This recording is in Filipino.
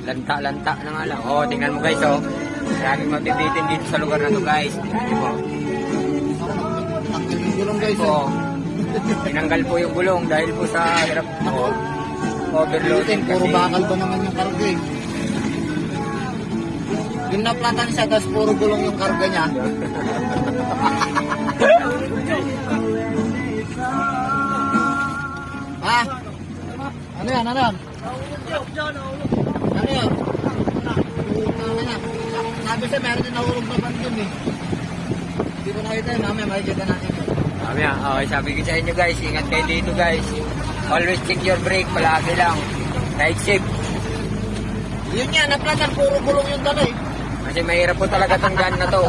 Lanta-lanta na nga lang. Oh, tingnan mo guys, oh. Maraming mabibitin dito sa lugar na to, guys. Tingnan mo. Tanggal yung gulong guys. Oh. Tinanggal po yung gulong dahil po sa hirap po. Overloading Puro kasi. bakal ba naman yung karga eh. Yung naplatan siya, tapos puro gulong yung karga niya. Ha? Ano yan? Ano yan? Ano yan? Sabi siya, meron din nahulog na bandun eh. Hindi ko nakita yun, mamaya makikita natin yun. Okay, sabi ko sa inyo guys, ingat kayo dito guys. Always check your brake, palagi lang. Night shift. Yun yan, naplatan, puro gulong yung dala eh. Kasi mahirap po talaga tong gun na to.